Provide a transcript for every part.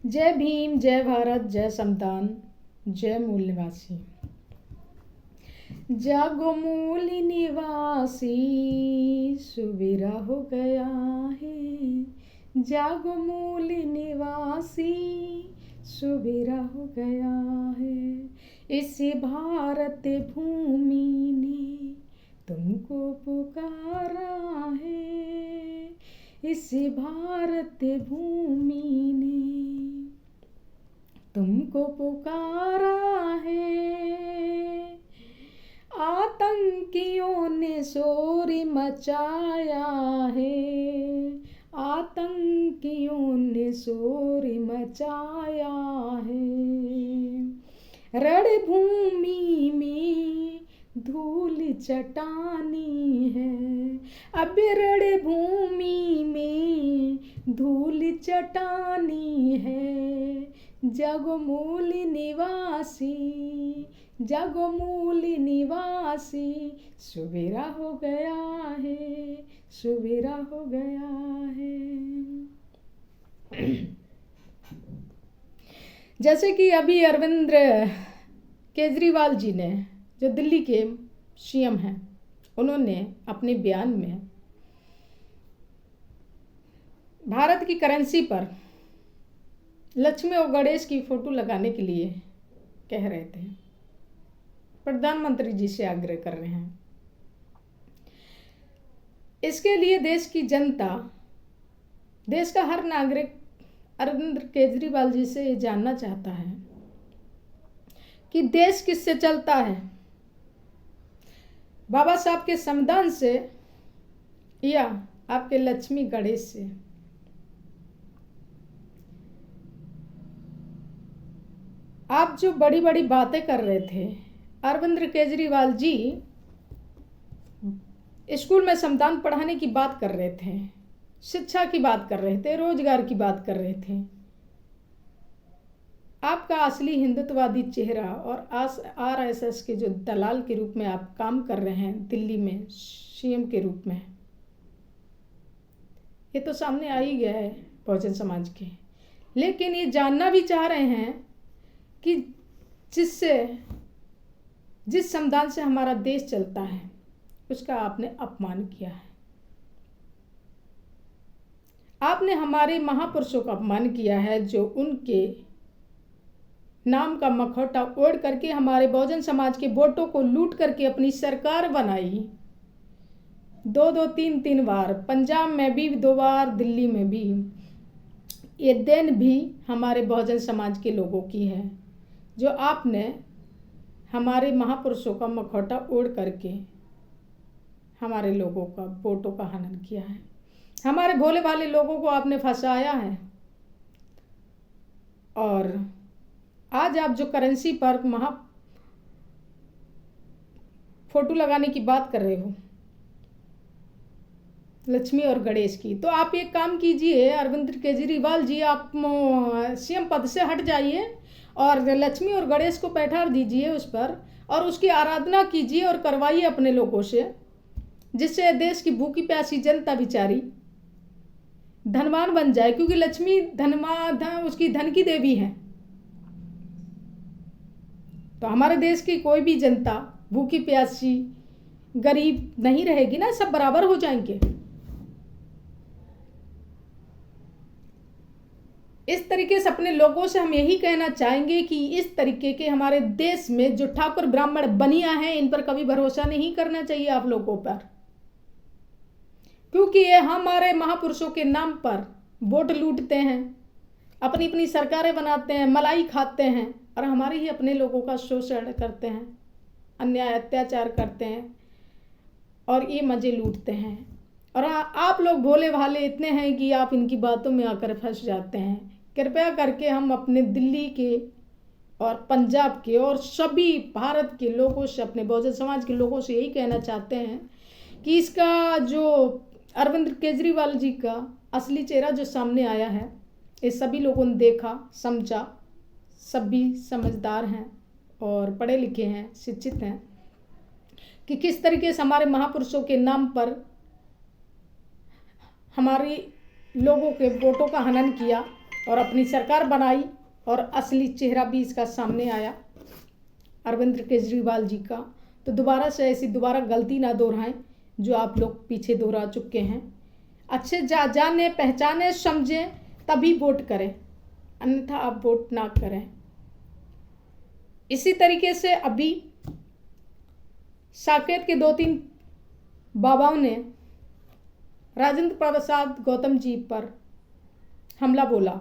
जय भीम, जय भारत, जय संविधान, जय मूल निवासी। जागो मूल निवासी, सुबेरा हो गया है। जागो मूल निवासी, सुबेरा हो गया है। इस भारत भूमि ने तुमको पुकारा है। इस भारत भूमि ने तुमको पुकारा है। आतंकियों ने शोर मचाया है। आतंकियों ने शोर मचाया है। रणभूमि में धूल चटानी है। अब रणभूमि में धूल चटानी है। जागो मूल निवासी, जागो मूल निवासी, सुबेरा हो गया है। सुबेरा हो गया है। जैसे कि अभी अरविंद केजरीवाल जी ने, जो दिल्ली के सीएम हैं, उन्होंने अपने बयान में भारत की करेंसी पर लक्ष्मी और गणेश की फोटो लगाने के लिए कह रहे थे। प्रधानमंत्री जी से आग्रह कर रहे हैं। इसके लिए देश की जनता, देश का हर नागरिक अरविंद केजरीवाल जी से ये जानना चाहता है कि देश किससे चलता है, बाबा साहब के संविधान से या आपके लक्ष्मी गणेश से। आप जो बड़ी बड़ी बातें कर रहे थे, अरविंद केजरीवाल जी स्कूल में संविधान पढ़ाने की बात कर रहे थे, शिक्षा की बात कर रहे थे, रोजगार की बात कर रहे थे। आपका असली हिंदुत्ववादी चेहरा और आरएसएस के जो दलाल के रूप में आप काम कर रहे हैं दिल्ली में सीएम के रूप में, ये तो सामने आ ही गया है बहुजन समाज के। लेकिन ये जानना भी चाह रहे हैं कि जिस संविधान से हमारा देश चलता है उसका आपने अपमान किया है। आपने हमारे महापुरुषों का अपमान किया है, जो उनके नाम का मखौटा ओढ़ करके हमारे बहुजन समाज के वोटों को लूट करके अपनी सरकार बनाई। 2-3 बार, पंजाब में भी 2 बार, दिल्ली में भी। ये देन भी हमारे बहुजन समाज के लोगों की है, जो आपने हमारे महापुरुषों का मखौटा ओढ़ करके हमारे लोगों का वोटों का हनन किया है। हमारे भोले भाले लोगों को आपने फंसाया है। और आज आप जो करेंसी पर फोटो लगाने की बात कर रहे हो लक्ष्मी और गणेश की, तो आप एक काम कीजिए अरविंद केजरीवाल जी, आप सीएम पद से हट जाइए और लक्ष्मी और गणेश को बैठा दीजिए उस पर, और उसकी आराधना कीजिए और करवाइए अपने लोगों से, जिससे देश की भूखी प्यासी जनता बेचारी धनवान बन जाए। क्योंकि लक्ष्मी उसकी धन की देवी है। तो हमारे देश की कोई भी जनता भूखी प्यासी गरीब नहीं रहेगी ना, सब बराबर हो जाएंगे। इस तरीके से अपने लोगों से हम यही कहना चाहेंगे कि इस तरीके के हमारे देश में जो ठाकुर ब्राह्मण बनिया हैं, इन पर कभी भरोसा नहीं करना चाहिए आप लोगों पर, क्योंकि ये हमारे महापुरुषों के नाम पर वोट लूटते हैं, अपनी अपनी सरकारें बनाते हैं, मलाई खाते हैं और हमारे ही अपने लोगों का शोषण करते हैं, अन्याय अत्याचार करते हैं और ये मजे लूटते हैं। और आप लोग भोले भाले इतने हैं कि आप इनकी बातों में आकर फंस जाते हैं। कृपया करके हम अपने दिल्ली के और पंजाब के और सभी भारत के लोगों से, अपने बहुजन समाज के लोगों से यही कहना चाहते हैं कि इसका जो अरविंद केजरीवाल जी का असली चेहरा जो सामने आया है, ये सभी लोगों ने देखा, समझा, सभी समझदार हैं और पढ़े लिखे हैं, शिक्षित हैं, कि किस तरीके से हमारे महापुरुषों के नाम पर हमारे लोगों के वोटों का हनन किया और अपनी सरकार बनाई और असली चेहरा भी इसका सामने आया अरविंद केजरीवाल जी का। तो दोबारा से ऐसी दोबारा गलती ना दोहराएं जो आप लोग पीछे दोहरा चुके हैं। अच्छे जाने पहचाने समझें तभी वोट करें, अन्यथा आप वोट ना करें। इसी तरीके से अभी साकेत के 2-3 बाबाओं ने राजेंद्र प्रसाद गौतम जी पर हमला बोला,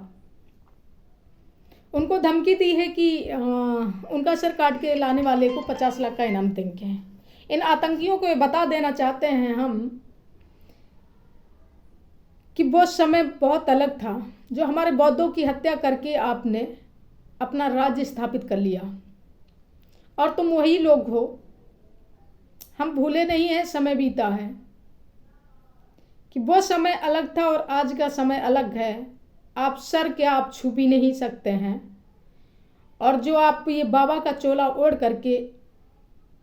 उनको धमकी दी है कि उनका सर काट के लाने वाले को 50 लाख का इनाम देंगे। इन आतंकियों को बता देना चाहते हैं हम कि वो समय बहुत अलग था जो हमारे बौद्धों की हत्या करके आपने अपना राज्य स्थापित कर लिया और तुम वही लोग हो। हम भूले नहीं हैं, समय बीता है कि वो समय अलग था और आज का समय अलग है। आप सर क्या आप छू भी नहीं सकते हैं। और जो आप ये बाबा का चोला ओढ़ करके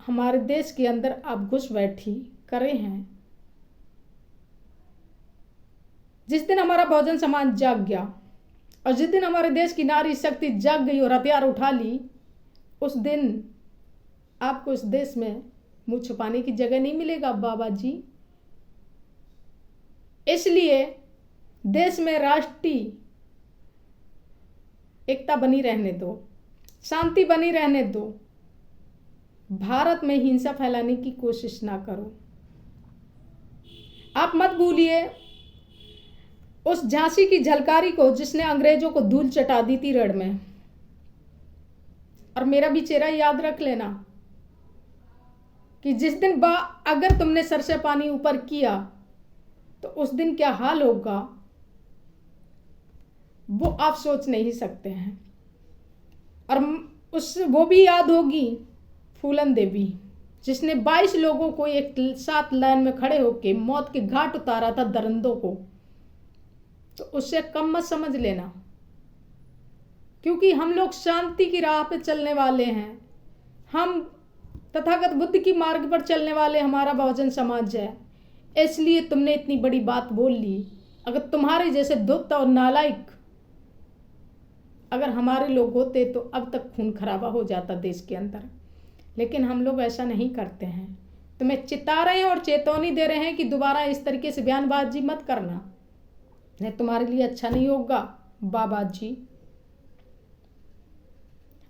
हमारे देश के अंदर आप घुस बैठी करे हैं। जिस दिन हमारा बहुजन समाज जाग गया और जिस दिन हमारे देश की नारी शक्ति जाग गई और हथियार उठा ली, उस दिन आपको इस देश में मुंह छुपाने की जगह नहीं मिलेगा बाबा जी। इसलिए देश में राष्ट्रीय एकता बनी रहने दो, शांति बनी रहने दो। भारत में हिंसा फैलाने की कोशिश ना करो। आप मत भूलिए उस झांसी की झलकारी को जिसने अंग्रेजों को धूल चटा दी थी रण में। और मेरा भी चेहरा याद रख लेना कि जिस दिन अगर तुमने सर से पानी ऊपर किया तो उस दिन क्या हाल होगा वो आप सोच नहीं सकते हैं। और वो भी याद होगी फूलन देवी जिसने 22 लोगों को एक साथ लाइन में खड़े होकर मौत के घाट उतारा था दरिंदों को। तो उससे कम मत समझ लेना, क्योंकि हम लोग शांति की राह पे चलने वाले हैं। हम तथागत बुद्ध की मार्ग पर चलने वाले हमारा बहुजन समाज है। इसलिए तुमने इतनी बड़ी बात बोल ली। अगर तुम्हारे जैसे धूर्त और नालायक अगर हमारे लोग होते तो अब तक खून खराबा हो जाता देश के अंदर। लेकिन हम लोग ऐसा नहीं करते हैं। तुम्हें चिता रहे हैं और चेतावनी दे रहे हैं कि दोबारा इस तरीके से बयानबाजी मत करना, नहीं तुम्हारे लिए अच्छा नहीं होगा बाबा जी।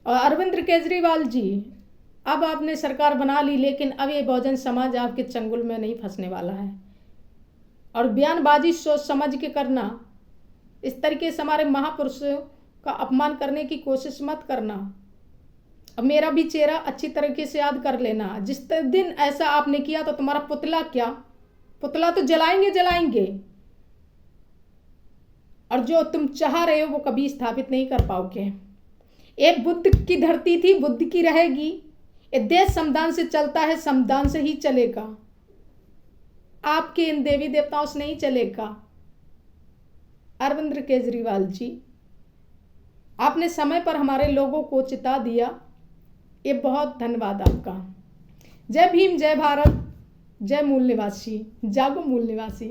और अरविंद केजरीवाल जी, अब आपने सरकार बना ली, लेकिन अब ये बहुजन समाज आपके चंगुल में नहीं फंसने वाला है। और बयानबाजी सोच समझ के करना। इस तरीके से हमारे महापुरुषों का अपमान करने की कोशिश मत करना। अब मेरा भी चेहरा अच्छी तरीके से याद कर लेना। जिस दिन ऐसा आपने किया तो तुम्हारा पुतला क्या, पुतला तो जलाएंगे और जो तुम चाह रहे हो वो कभी स्थापित नहीं कर पाओगे। ये बुद्ध की धरती थी, बुद्ध की रहेगी। ये देश संविधान से चलता है, संविधान से ही चलेगा। आपके इन देवी देवताओं से नहीं चलेगा। अरविंद केजरीवाल जी, आपने समय पर हमारे लोगों को चिता दिया, ये बहुत धन्यवाद आपका। जय भीम, जय भारत, जय मूल निवासी, जागो मूल निवासी।